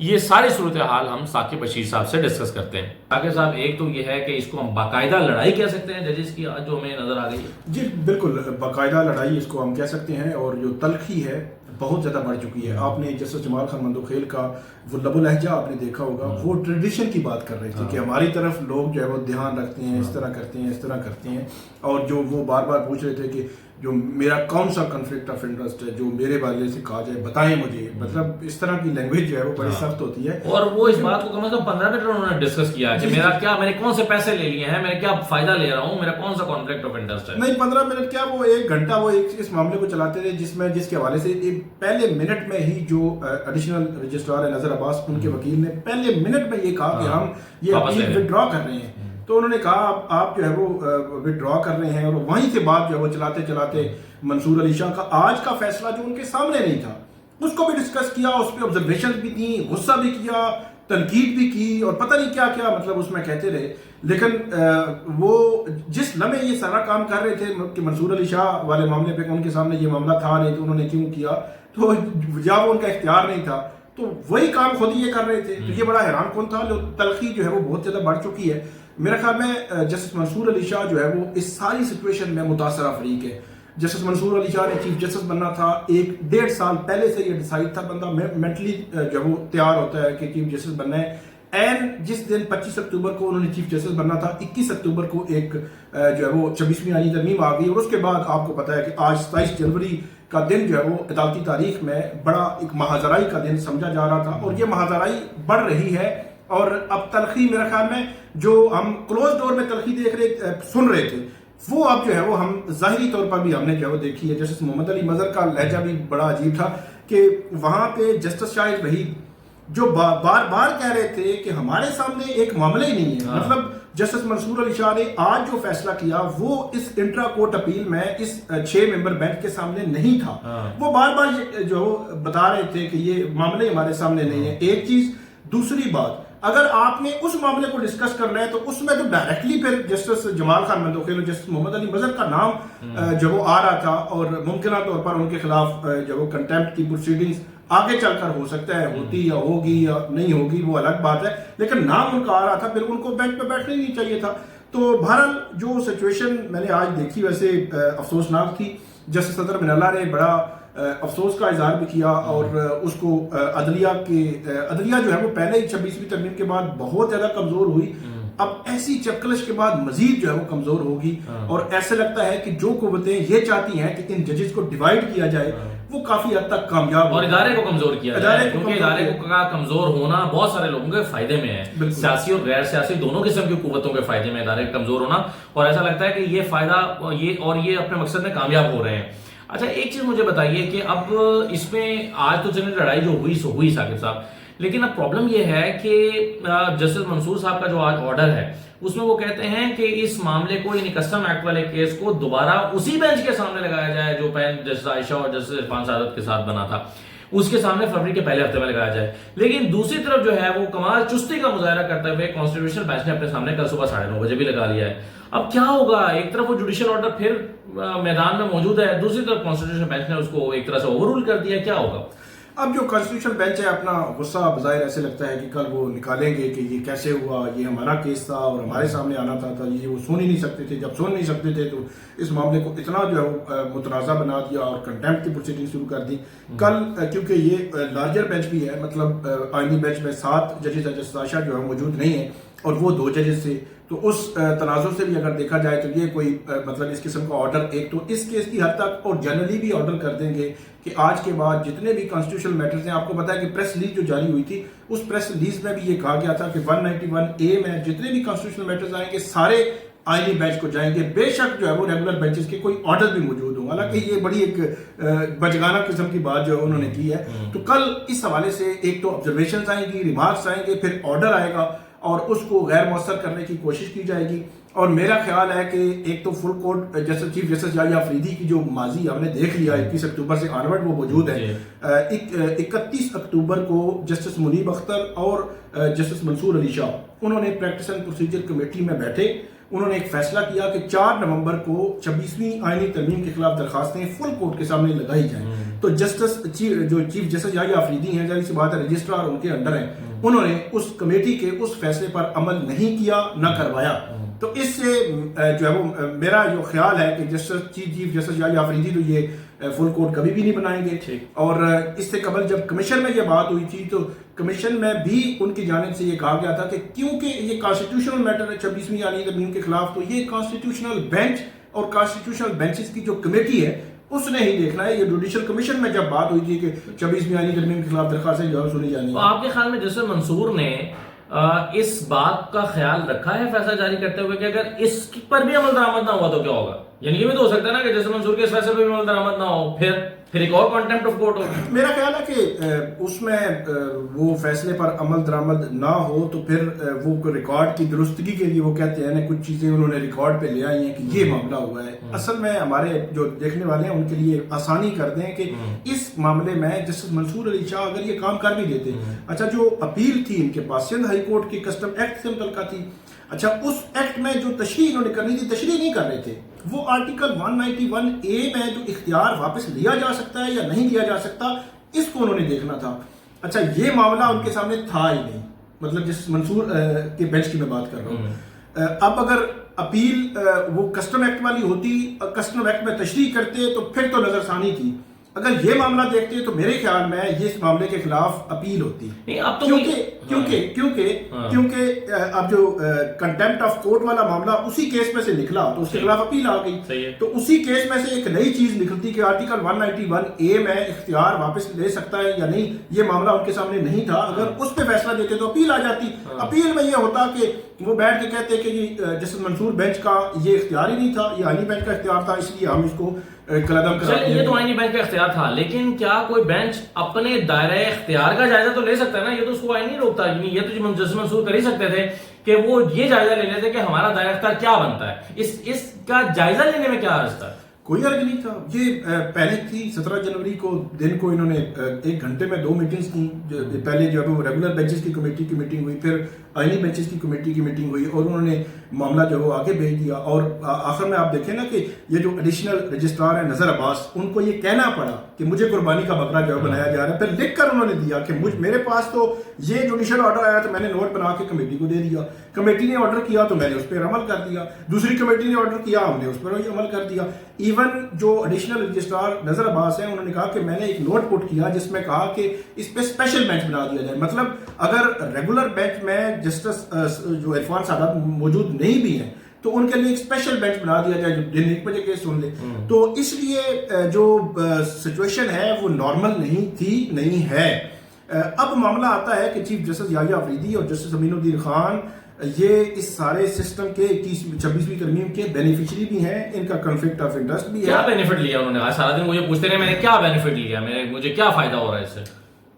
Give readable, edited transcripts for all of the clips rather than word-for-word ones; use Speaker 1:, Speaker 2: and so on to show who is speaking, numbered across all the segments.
Speaker 1: یہ ساری صورتحال ہم ثاقب بشیر صاحب سے ڈسکس کرتے ہیں۔ ثاقب صاحب، ایک تو یہ ہے کہ اس کو ہم باقاعدہ لڑائی کہہ سکتے ہیں ججز کی آج جو ہمیں نظر آ گئی ہے؟
Speaker 2: جی بالکل، باقاعدہ لڑائی اس کو ہم کہہ سکتے ہیں، اور جو تلخی ہے بہت زیادہ بڑھ چکی ہے۔ آپ نے جسٹس جمال خان مندوخیل کا وہ لب و لہجہ آپ نے دیکھا ہوگا، وہ ٹریڈیشن کی بات کر رہے تھے کہ ہماری طرف لوگ جو ہے وہ دھیان رکھتے ہیں، اس طرح کرتے ہیں، اس طرح کرتے ہیں، اور جو وہ بار بار پوچھ رہے تھے کہ جو میرا کون سا کنفلکٹ آف انٹرسٹ ہے جو میرے والے سے کہا جائے، بتائیں مجھے۔ مطلب اس طرح کی لینگویج جو ہے وہ بڑی سخت ہوتی ہے،
Speaker 1: اور وہ اس بات کو کم از کم 15 منٹ انہوں نے ڈسکس کیا کہ میرا کیا، میں نے کون سے پیسے لے لیے ہیں، میں کیا فائدہ لے رہا ہوں، میرا کون سا کانفلکٹ آف انٹرسٹ ہے۔
Speaker 2: نہیں 15 منٹ کیا، وہ 1 گھنٹہ وہ اس معاملے کو چلاتے رہے، جس کے حوالے سے پہلے منٹ میں ہی جو ایڈیشنل رجسٹرار ہے نظر عباس، ان کے وکیل نے پہلے منٹ میں یہ کہا کہ ہم یہ اپیل وڈرا کر رہے ہیں۔ تو انہوں نے کہا آپ جو ہے وہ وڈرا کر رہے ہیں، اور وہیں سے بات جو ہے وہ چلاتے چلاتے منصور علی شاہ کا آج کا فیصلہ جو ان کے سامنے نہیں تھا اس کو بھی ڈسکس کیا، اس پہ آبزرویشن بھی تھیں، غصہ بھی کیا، تنقید بھی کی، اور پتہ نہیں کیا کیا مطلب اس میں کہتے رہے۔ لیکن وہ جس لمحے یہ سارا کام کر رہے تھے کہ منصور علی شاہ والے معاملے پہ ان کے سامنے یہ معاملہ تھا نہیں تو انہوں نے کیوں کیا، تو یا وہ ان کا اختیار نہیں تھا، تو وہی کام خود ہی یہ کر رہے تھے۔ تو یہ بڑا حیران کن تھا، جو تلخی جو ہے وہ بہت زیادہ بڑھ چکی ہے۔ میرے خیال میں جسٹس منصور علی شاہ جو ہے وہ اس ساری سچویشن میں متاثرہ فریق ہے۔ جسٹس منصور علی شاہ نے چیف جسٹس بننا تھا، 1.5 سال پہلے سے یہ ڈیسائیڈ تھا، بندہ مینٹلی جب وہ تیار ہوتا ہے کہ چیف جسٹس بننا ہے۔ این جس دن 25 اکتوبر کو انہوں نے چیف جسٹس بننا تھا، 21 اکتوبر کو ایک جو ہے وہ 26ویں آئینی ترمیم آ گئی، اور اس کے بعد آپ کو پتا ہے کہ آج 27 جنوری کا دن جو ہے وہ عدالتی تاریخ میں بڑا ایک محاذرائی کا دن سمجھا جا رہا تھا، اور یہ محاذرائی بڑھ رہی ہے۔ اور اب تلخی میرے خیال میں جو ہم کلوز ڈور میں تلخی سن رہے تھے، وہ اب جو ہے وہ ہم ظاہری طور پر بھی ہم نے جو ہے وہ دیکھی ہے۔ جسٹس محمد علی مظہر کا لہجہ بھی بڑا عجیب تھا کہ وہاں پہ جسٹس شاہد وحید جو بار بار کہہ رہے تھے کہ ہمارے سامنے ایک معاملہ ہی نہیں ہے، مطلب جسٹس منصور علی شاہ نے آج جو فیصلہ کیا وہ اس انٹرا کورٹ اپیل میں اس 6 ممبر بینچ کے سامنے نہیں تھا۔ وہ بار بار جو بتا رہے تھے کہ یہ معاملے ہمارے سامنے نہیں ہے، ایک چیز۔ دوسری بات، اگر آپ نے اس معاملے کو ڈسکس کرنا ہے تو اس میں تو ڈائریکٹلی پھر جسٹس جمال خان مندوخیل اور جسٹس محمد علی مظہر کا نام جو وہ آ رہا تھا، اور ممکنہ طور پر ان کے خلاف جو وہ کنٹیمپٹ کی پروسیڈنگز آگے چل کر ہو سکتا ہے، ہوتی یا ہوگی یا نہیں ہوگی وہ الگ بات ہے، لیکن نام ان کا آ رہا تھا، پھر ان کو بینچ پہ بیٹھنا ہی نہیں چاہیے تھا۔ تو بہرحال جو سچویشن میں نے آج دیکھی ویسے افسوسناک تھی۔ جسٹس صدر من اللہ نے بڑا افسوس کا اظہار بھی کیا، اور اس کو عدلیہ جو ہے وہ پہلے ہی 26ویں ترمیم کے بعد بہت زیادہ کمزور ہوئی، اب ایسی چپکلش کے بعد مزید جو ہے وہ کمزور ہوگی، اور ایسے لگتا ہے کہ جو قوتیں یہ چاہتی ہیں کہ ان ججز کو ڈیوائیڈ کیا جائے وہ کافی حد تک کامیاب، اور
Speaker 1: ادارے کو کمزور کیا جائے، کیونکہ ادارے کا کمزور ہونا بہت سارے لوگوں کے فائدے میں ہے، سیاسی اور غیر سیاسی دونوں قسم کی قوتوں کے فائدے میں ادارے کا کمزور ہونا، اور ایسا لگتا ہے کہ یہ فائدہ یہ اپنے مقصد میں کامیاب ہو رہے ہیں۔ اچھا ایک چیز مجھے بتائیے کہ اب اس میں آج تو چلیں لڑائی جو ہوئی سو ہوئی ثاقب صاحب، لیکن اب پرابلم یہ ہے کہ جسٹس منصور صاحب کا جو آج آرڈر ہے اس میں وہ کہتے ہیں کہ اس معاملے کو، یعنی کسٹم ایکٹ والے کیس کو دوبارہ اسی بینچ کے سامنے لگایا جائے جو پہلے جسٹس عائشہ اور جسٹس عرفان سعادت کے ساتھ بنا تھا، اس کے سامنے فروری کے پہلے ہفتے میں لگایا جائے۔ لیکن دوسری طرف جو ہے وہ کمال چستی کا مظاہرہ کرتے ہوئے کانسٹیٹیوشنل بینچ نے اپنے سامنے کل صبح 9:30 بجے بھی لگا لیا ہے۔ اب کیا ہوگا؟ ایک طرف وہ جوڈیشل آرڈر پھر میدان میں موجود ہے، دوسری طرف کانسٹیٹیوشن بینچ نے اس کو ایک طرح سے اوور رول کر دیا، کیا ہوگا؟
Speaker 2: اب جو کانسٹیٹیوشن بینچ ہے اپنا غصہ بظاہر ایسے لگتا ہے کہ کل وہ نکالیں گے کہ یہ کیسے ہوا، یہ ہمارا کیس تھا اور ہمارے سامنے آنا تھا، یہ وہ سن ہی نہیں سکتے تھے، جب سن نہیں سکتے تھے تو اس معاملے کو اتنا جو ہے وہ متنازع بنا دیا اور کنٹیمپٹ کی پروسیڈنگ شروع کر دی۔ کل کیونکہ یہ لارجر بینچ بھی ہے، مطلب آئینی بینچ میں 7 ججز جسٹس عائشہ جو ہے موجود نہیں ہیں اور وہ 2 ججز سے، تو اس تناظر سے بھی اگر دیکھا جائے تو یہ کوئی مطلب اس قسم کا آرڈر ایک تو اس کیس کی حد تک، اور جنرلی بھی آرڈر کر دیں گے کہ آج کے بعد جتنے بھی کانسٹیٹیوشنل میٹرز ہیں، آپ کو پتا ہے کہ پریس ریلیز جو جاری ہوئی تھی اس پریس ریلیز میں بھی یہ کہا گیا تھا کہ 191A میں جتنے بھی کانسٹیٹیوشنل میٹرز آئیں گے سارے آئینی بینچ کو جائیں گے، بے شک جو ہے وہ ریگولر بینچز کے کوئی آرڈر بھی موجود ہوں، حالانکہ یہ بڑی ایک بچگانہ قسم کی بات جو ہے انہوں نے کی ہے۔ تو کل اس حوالے سے ایک تو آبزرویشنز آئیں گی، ریمارکس آئیں گے، پھر آرڈر آئے گا اور اس کو غیر مؤثر کرنے کی کوشش کی جائے گی۔ اور میرا خیال ہے کہ ایک تو full court justice chief justice Yahya Afridi کی جو ماضی ہم نے دیکھ لیا 21 اکتوبر سے آنورڈ وہ موجود ہے۔ 31 اکتوبر کو جسٹس منیب اختر اور جسٹس منصور علی شاہ انہوں نے پریکٹس اینڈ پروسیجر کمیٹی میں بیٹھے، انہوں نے ایک فیصلہ کیا کہ 4 نومبر کو 26ویں آئینی ترمیم کے خلاف درخواستیں فل کورٹ کے سامنے لگائی جائیں۔ تو جسٹس جو چیف جسٹس یحییٰ آفریدی ہیں، ظاہر سی بات ہے رجسٹرار ان کے انڈر ہیں، انہوں نے اس کمیٹی کے اس فیصلے پر عمل نہیں کیا، نہ کروایا. تو اس سے جو ہے وہ میرا جو خیال ہے کہ چیف جسٹس یحییٰ آفریدی تو یہ فل کورٹ کبھی بھی نہیں بنائیں گے. اور اس سے قبل جب کمیشن میں یہ بات ہوئی تھی تو کمیشن میں بھی ان کی جانب سے یہ کہا گیا تھا کہ کیونکہ یہ کانسٹیٹیوشنل میٹر ہے 26ویں آئینی ترمیم کے خلاف، تو یہ کانسٹیٹیوشنل بینچ اور کانسٹیٹیوشنل بینچز کی جو کمیٹی ہے اس نے ہی دیکھنا ہے. یہ جوڈیشل کمیشن میں جب بات ہوئی تھی کہ 26ویں آئینی ترمیم کے خلاف درخواستیں جو سنی جانی ہیں.
Speaker 1: آپ کے خیال میں جسٹس منصور نے اس بات کا خیال رکھا ہے فیصلہ جاری کرتے ہوئے کہ اگر اس پر بھی عمل درآمد نہ ہوا تو کیا ہوگا؟ یعنی یہ بھی تو ہو سکتا ہے نا کہ جسٹس منصور کے اس فیصلے پہ بھی عمل درآمد نہ ہو، پھر ایک اور کنٹمپٹ آف کورٹ ہو.
Speaker 2: میرا خیال ہے کہ اس میں وہ فیصلے پر عمل درآمد نہ ہو تو پھر وہ ریکارڈ کی درستگی کے لیے وہ کہتے ہیں کچھ چیزیں انہوں نے ریکارڈ پہ لے آئی ہیں کہ یہ معاملہ ہوا ہے. اصل میں ہمارے جو دیکھنے والے ہیں ان کے لیے آسانی کر دیں کہ اس معاملے میں جسٹس منصور علی شاہ اگر یہ کام کر بھی دیتے، اچھا جو اپیل تھی ان کے پاس سندھ ہائی کورٹ کی کسٹم ایکٹ سے متعلقہ تھی، اچھا اس ایکٹ میں جو تشریح انہوں نے کرنی تھی تشریح نہیں کر رہے تھے. وہ آرٹیکل 191A میں جو اختیار واپس لیا جا سکتا ہے یا نہیں لیا جا سکتا اس کو انہوں نے دیکھنا تھا. اچھا یہ معاملہ ان کے سامنے تھا ہی نہیں، مطلب جس منصور کے بینچ کی میں بات کر رہا ہوں. اب اگر اپیل وہ کسٹم ایکٹ والی ہوتی، کسٹم ایکٹ میں تشریح کرتے تو پھر تو نظر ثانی تھی. اگر یہ معاملہ دیکھتے تو میرے خیال میں یہ اس معاملے کے خلاف اپیل ہوتی، کیونکہ اب جو کنٹمپٹ آف کورٹ والا معاملہ اسی کیس میں سے نکلا تو اس کے خلاف اپیل آ گئی. تو اسی کیس میں سے ایک نئی چیز نکلتی کہ آرٹیکل 191A میں اختیار واپس لے سکتا ہے یا نہیں، یہ معاملہ ان کے سامنے نہیں تھا. اگر اس پہ فیصلہ دیتے تو اپیل آ جاتی. اپیل میں یہ ہوتا کہ وہ بیٹھ کے کہتے کہ جسٹس منصور بینچ کا یہ اختیار ہی نہیں تھا، یہ آئینی بینچ کا اختیار تھا، اس لیے ہم اس کو قلعدم کراتے ہیں.
Speaker 1: یہ تو آئینی بینچ کا اختیار تھا، لیکن کیا کوئی بینچ اپنے دائرہ اختیار کا جائزہ تو لے سکتا ہے نا؟ یہ تو اس کو آئین نہیں روکتا. یہ تو جسٹس منصور کر ہی سکتے تھے کہ وہ یہ جائزہ لے لیتے کہ ہمارا دائرہ اختیار کیا بنتا ہے، اس کا جائزہ لینے میں کیا عرض تھا؟
Speaker 2: کوئی حرج نہیں تھا. یہ پہلے تھی 17 جنوری کو دن کو انہوں نے 1 گھنٹے میں 2 میٹنگز کی. پہلے جو ہے ریگولر بینچز کی کمیٹی کی میٹنگ ہوئی، پھر آئینی بینچز کی کمیٹی کی میٹنگ ہوئی اور انہوں نے معاملہ جو ہے آگے بھیج دیا. اور آخر میں آپ دیکھیں نا کہ یہ جو ایڈیشنل رجسٹرار ہیں نظر عباس، ان کو یہ کہنا پڑا کہ مجھے قربانی کا بکرا جو ہے بنایا جا رہا ہے. پھر لکھ کر انہوں نے دیا کہ میرے پاس تو یہ جوڈیشل آرڈر آیا تو میں نے نوٹ بنا کے کمیٹی کو دے دیا، کمیٹی نے آرڈر کیا تو میں نے اس پر عمل کر دیا، دوسری کمیٹی نے آرڈر کیا ہم نے اس پر عمل کر دیا. ایون جو ایڈیشنل رجسٹرار نظر عباس ہیں انہوں نے کہا کہ میں نے ایک نوٹ پٹ کیا جس میں کہا کہ اس پہ اسپیشل بینچ بنا دیا جائے. مطلب اگر ریگولر بینچ میں جسٹس جو عرفان سادات موجود نہیں بھی ہیں تو ان کے لیے ایک اسپیشل بینچ بنا دیا جائے جو دن 1 بجے کیس سن لے. تو اس لیے جو سچویشن ہے وہ نارمل نہیں تھی، نہیں ہے. اب معاملہ آتا ہے کہ چیف جسٹس یحییٰ آفریدی اور جسٹس امین الدین خان یہ اس سارے سسٹم کے 26ویں ترمیم کے بینیفیشری بھی ہیں، ان کا کنفلکٹ آف انٹرسٹ بھی ہے.
Speaker 1: کیا بینیفٹ لیا انہوں نے؟ سارا دن مجھے پوچھتے رہے میں نے کیا بینیفٹ لیا، مجھے کیا فائدہ ہو رہا ہے اس سے.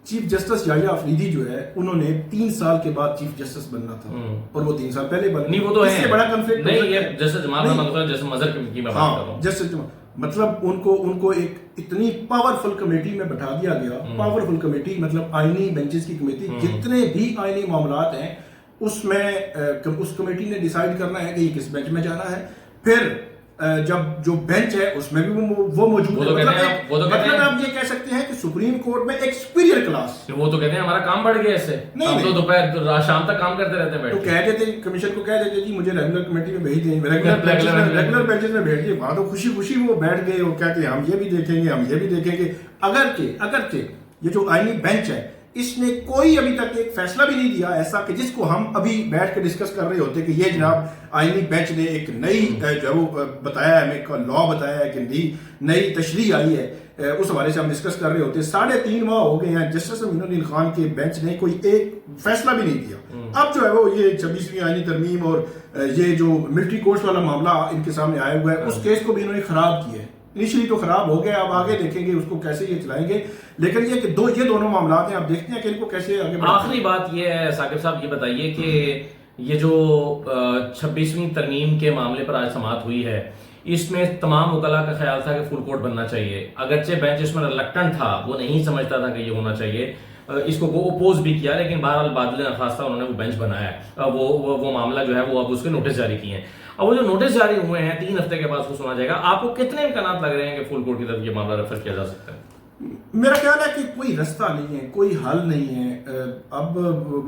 Speaker 2: چیف جسٹس یحییٰ آفریدی جو ہے انہوں نے 3 سال کے بعد چیف جسٹس بننا تھا اور وہ 3 سال پہلے بن
Speaker 1: نہیں. وہ تو ہے،
Speaker 2: اس سے بڑا کنفلکٹ
Speaker 1: نہیں. یہ جسٹس جمال احمد جسٹس مظہر کی میں بات کر رہا ہوں.
Speaker 2: جسٹس مطلب ان کو ایک اتنی پاورفل کمیٹی میں بٹھا دیا گیا. پاورفل کمیٹی مطلب آئینی بینچز کی کمیٹی، جتنے بھی آئینی معاملات ہیں اس میں اس کمیٹی نے ڈیسائیڈ کرنا ہے کہ یہ کس بینچ میں جانا ہے. پھر جب جو بینچ ہے اس میں بھی وہ موجود ہے. مطلب آپ یہ کہہ سکتے ہیں کہ سپریم کورٹ میں ایک سپیریئر کلاس.
Speaker 1: وہ تو کہتے ہیں ہمارا کام بڑھ گیا اس سے، ہم تو دوپہر شام تک کام کرتے رہتے ہیں.
Speaker 2: تو کہہ دیتے کمیشن کو کہہ دیتے جی مجھے ریگولر کمیٹی میں بھیج دیں، ریگولر بینچز میں بھیج دیں. وہاں تو خوشی خوشی وہ بیٹھ گئے، وہ کہتے ہیں ہم یہ بھی دیکھیں گے، ہم یہ بھی دیکھیں گے. اگرچہ یہ جو آئینی بینچ ہے اس نے کوئی ابھی تک ایک فیصلہ بھی نہیں دیا ایسا کہ جس کو ہم ابھی بیٹھ کے ڈسکس کر رہے ہوتے کہ یہ جناب آئینی بینچ نے ایک نئی جو وہ بتایا ہے، ایک لا بتایا ہے کہ نئی تشریح آئی ہے، اس حوالے سے ہم ڈسکس کر رہے ہوتے. 3.5 ماہ ہو گئے ہیں، جسٹس امین الدین خان کے بینچ نے کوئی ایک فیصلہ بھی نہیں دیا. اب جو ہے وہ یہ 26ویں آئینی ترمیم اور یہ جو ملٹری کورٹس والا معاملہ ان کے سامنے آیا ہوا ہے اس کیس کو بھی انہوں نے خراب کیا ہے. انیشلی تو خراب ہو گیا، اب آگے دیکھیں گے اس کو کیسے یہ چلائیں گے. لیکن یہ کہ یہ دونوں معاملات ہیں، اب دیکھتے ہیں کہ ان کو کیسے آگے بڑھیں.
Speaker 1: آخری بات یہ ہے ثاقب صاحب، یہ بتائیے کہ یہ جو 26ویں ترمیم کے معاملے پر آج سماعت ہوئی ہے اس میں تمام وکلاء کا خیال تھا کہ فل کورٹ بننا چاہیے، اگرچہ بینچ اس میں ریلکٹنٹ تھا، وہ نہیں سمجھتا تھا کہ یہ ہونا چاہیے، اس کو وہ اپوز بھی کیا، لیکن بہرحال بادل نخواستہ انہوں نے وہ بینچ بنایا ہے. وہ معاملہ جو ہے وہ اب اس کے نوٹس جاری کیے ہیں. اب وہ جو نوٹس جاری ہوئے ہیں 3 ہفتے کے بعد اس کو سنا جائے گا. آپ کو کتنے امکانات لگ رہے ہیں کہ فل کورٹ کی طرف یہ معاملہ ریفر کیا جا سکتا ہے؟
Speaker 2: میرا خیال ہے کہ کوئی رستہ نہیں ہے، کوئی حل نہیں ہے. اب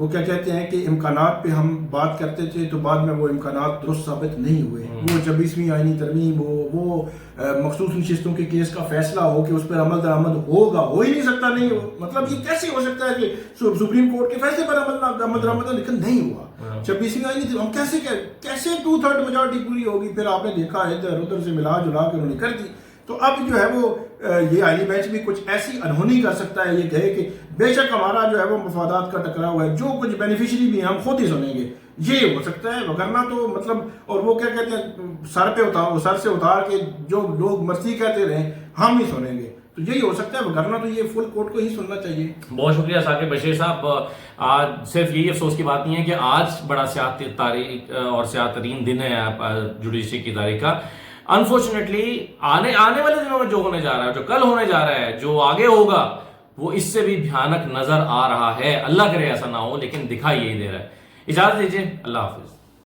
Speaker 2: وہ کیا کہتے ہیں کہ امکانات پہ ہم بات کرتے تھے تو بعد میں وہ امکانات درست ثابت نہیں ہوئے. وہ 26ویں آئینی ترمیم ہو، وہ مخصوص نشستوں کے کیس کا فیصلہ ہو کہ اس پر عمل درآمد ہوگا، ہو ہی نہیں سکتا. نہیں ہو، مطلب یہ کیسے ہو سکتا ہے کہ سپریم کورٹ کے فیصلے پر عمل درآمد لیکن نہیں ہوا. 26ویں آئینی ہم کیسے 2/3 میجارٹی پوری ہوگی؟ پھر آپ نے دیکھا ادھر ادھر سے ملا جلا کے انہوں نے کر دی. تو اب جو ہے وہ یہ آئینی بینچ بھی کچھ ایسی انہونی کر سکتا ہے، یہ کہے کہ بے شک ہمارا جو ہے وہ مفادات کا ٹکرا ہوا ہے، جو کچھ بینیفیشری بھی ہیں ہم خود ہی سنیں گے. یہ ہو سکتا ہے، وگرنہ تو مطلب اور وہ کیا کہتے ہیں سر سے اتار کے جو لوگ مرضی کہتے رہیں ہم ہی سنیں گے. تو یہی ہو سکتا ہے، وگرنہ تو یہ فل کورٹ کو ہی سننا چاہیے.
Speaker 1: بہت شکریہ ثاقب بشیر صاحب. آج صرف یہی افسوس کی بات نہیں ہے کہ آج بڑا سیاہ تاریخ اور سیاہ ترین دن ہے جوڈیشری کی تاریخ کا. انفارچونیٹلی آنے والے دنوں میں جو ہونے جا رہا ہے، جو کل ہونے جا رہا ہے، جو آگے ہوگا، وہ اس سے بھی بھیانک نظر آ رہا ہے. اللہ کرے ایسا نہ ہو، لیکن دکھائی یہی دے رہا ہے. اجازت دیجیے، اللہ حافظ.